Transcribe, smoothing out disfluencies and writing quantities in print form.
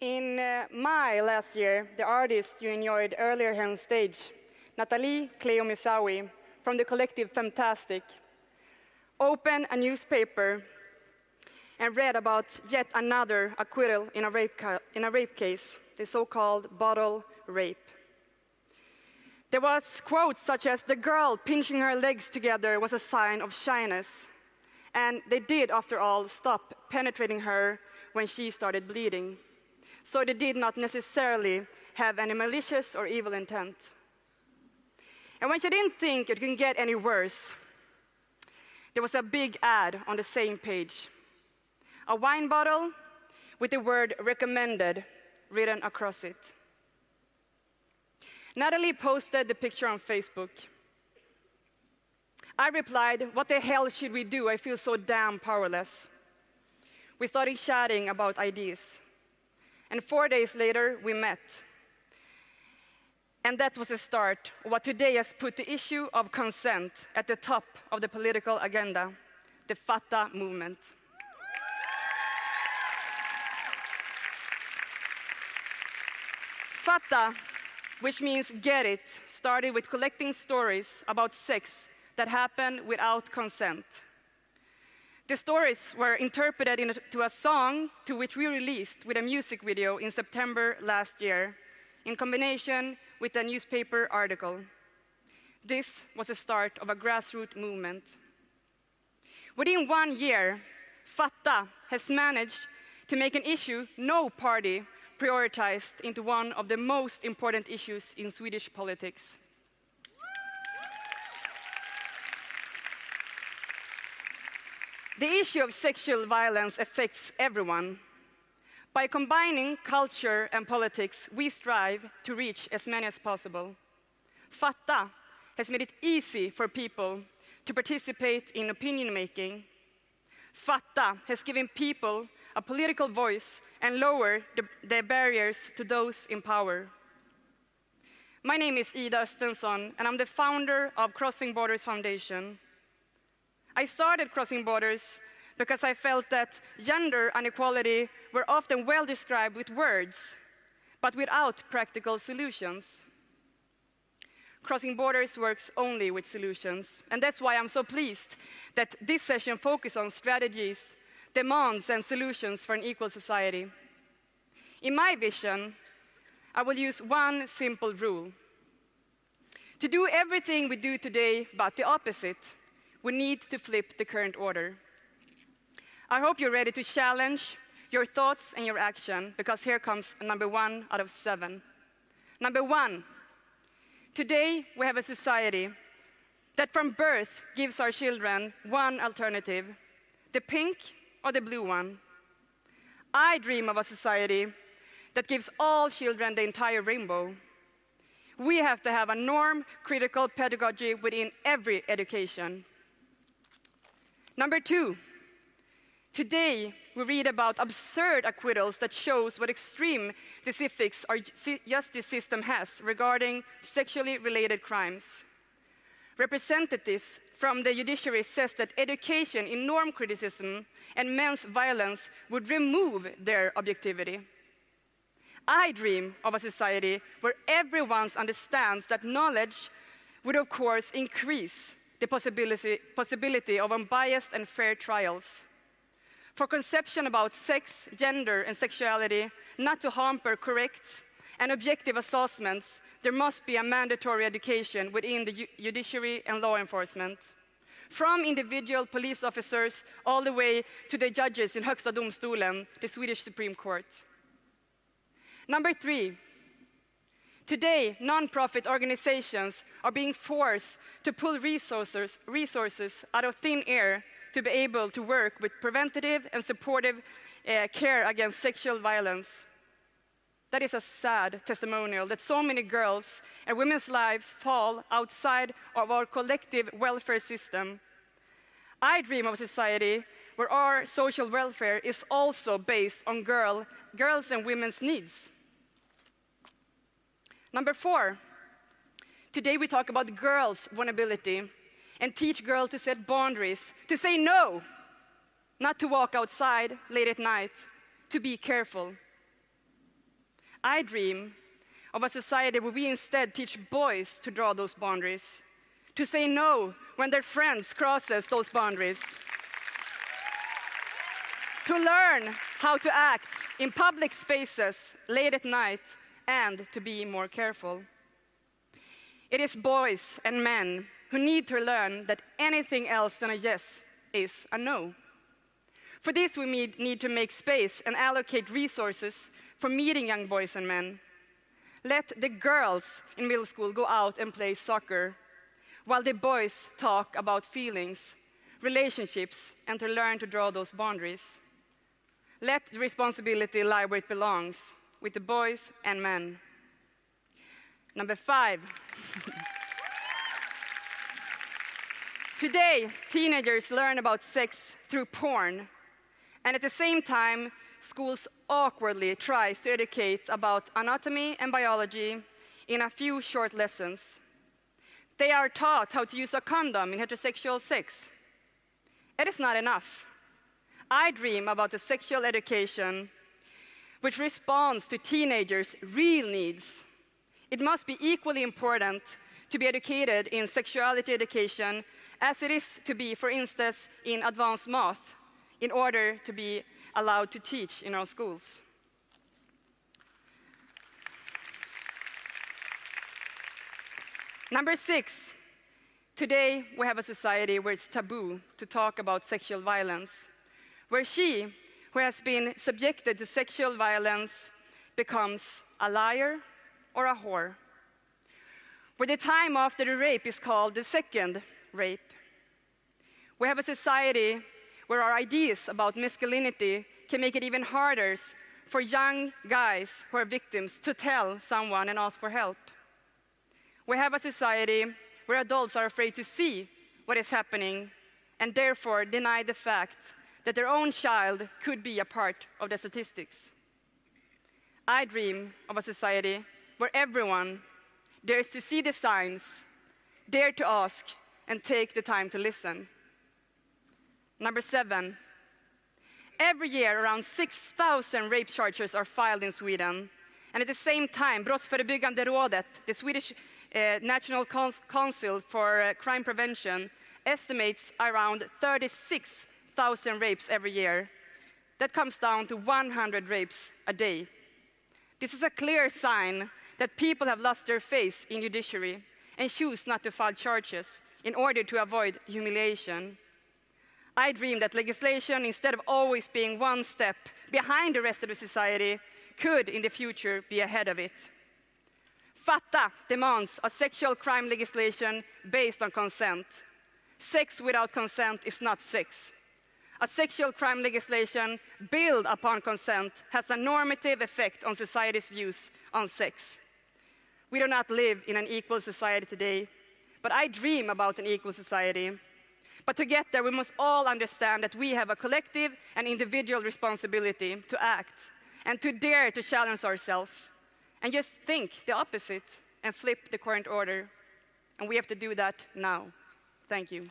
In May last year, the artist you enjoyed earlier here on stage, Nathalie Cleo Misawi, from the collective Fantastic, opened a newspaper and read about yet another acquittal in a rape case, the so-called bottle rape. There was quotes such as, "The girl pinching her legs together was a sign of shyness," and they did, after all, stop penetrating her when she started bleeding. So they did not necessarily have any malicious or evil intent. And when she didn't think it could get any worse, there was a big ad on the same page. A wine bottle with the word "recommended" written across it. Natalie posted the picture on Facebook. I replied, "What the hell should we do? I feel so damn powerless." We started chatting about ideas. And 4 days later, we met. And that was the start of what today has put the issue of consent at the top of the political agenda, the Fatta movement. Fatta, which means get it, started with collecting stories about sex that happened without consent. The stories were interpreted into a song to which we released with a music video in September last year, in combination with a newspaper article. This was the start of a grassroots movement. Within 1 year, Fatta has managed to make an issue no party prioritized into one of the most important issues in Swedish politics. The issue of sexual violence affects everyone. By combining culture and politics, we strive to reach as many as possible. Fatta has made it easy for people to participate in opinion making. Fatta has given people a political voice and lowered the barriers to those in power. My name is Stensson, and I'm the founder of Crossing Borders Foundation. I started Crossing Borders because I felt that gender inequality were often well described with words, but without practical solutions. Crossing Borders works only with solutions, and that's why I'm so pleased that this session focuses on strategies, demands, and solutions for an equal society. In my vision, I will use one simple rule. To do everything we do today but the opposite, we need to flip the current order. I hope you're ready to challenge your thoughts and your action, because here comes number 1 out of 7. Number 1, today we have a society that from birth gives our children one alternative, the pink or the blue one. I dream of a society that gives all children the entire rainbow. We have to have a norm-critical pedagogy within every education. Number 2, today we read about absurd acquittals that shows what extreme specifics our justice system has regarding sexually related crimes. Representatives from the judiciary says that education in norm criticism and men's violence would remove their objectivity. I dream of a society where everyone understands that knowledge would of course increase the possibility of unbiased and fair trials. For conception about sex, gender, and sexuality not to hamper correct and objective assessments, there must be a mandatory education within the judiciary and law enforcement. From individual police officers all the way to the judges in Högsta domstolen, the Swedish Supreme Court. Number 3, today, non-profit organizations are being forced to pull resources out of thin air to be able to work with preventative and supportive care against sexual violence. That is a sad testimonial that so many girls and women's lives fall outside of our collective welfare system. I dream of a society where our social welfare is also based on girls and women's needs. Number 4, today we talk about girls' vulnerability and teach girls to set boundaries, to say no, not to walk outside late at night, to be careful. I dream of a society where we instead teach boys to draw those boundaries, to say no when their friends crosses those boundaries, to learn how to act in public spaces late at night, and to be more careful. It is boys and men who need to learn that anything else than a yes is a no. For this, we need to make space and allocate resources for meeting young boys and men. Let the girls in middle school go out and play soccer, while the boys talk about feelings, relationships, and to learn to draw those boundaries. Let the responsibility lie where it belongs, with the boys and men. Number 5. Today, teenagers learn about sex through porn, and at the same time, schools awkwardly try to educate about anatomy and biology in a few short lessons. They are taught how to use a condom in heterosexual sex. It is not enough. I dream about a sexual education which responds to teenagers' real needs. It must be equally important to be educated in sexuality education as it is to be, for instance, in advanced math, in order to be allowed to teach in our schools. Number 6, today we have a society where it's taboo to talk about sexual violence, where she, who has been subjected to sexual violence, becomes a liar or a whore, where the time after the rape is called the second rape. We have a society where our ideas about masculinity can make it even harder for young guys who are victims to tell someone and ask for help. We have a society where adults are afraid to see what is happening and therefore deny the fact that their own child could be a part of the statistics. I dream of a society where everyone dares to see the signs, dare to ask, and take the time to listen. Number 7, every year around 6,000 rape charges are filed in Sweden, and at the same time, Brottsförebyggande rådet, the Swedish National Council for Crime Prevention, estimates around 36,000 rapes every year. That comes down to 100 rapes a day. This is a clear sign that people have lost their faith in judiciary and choose not to file charges in order to avoid the humiliation. I dream that legislation, instead of always being one step behind the rest of the society, could in the future be ahead of it. Fatta demands a sexual crime legislation based on consent. Sex without consent is not sex. A sexual crime legislation built upon consent has a normative effect on society's views on sex. We do not live in an equal society today, but I dream about an equal society. But to get there, we must all understand that we have a collective and individual responsibility to act and to dare to challenge ourselves and just think the opposite and flip the current order. And we have to do that now. Thank you.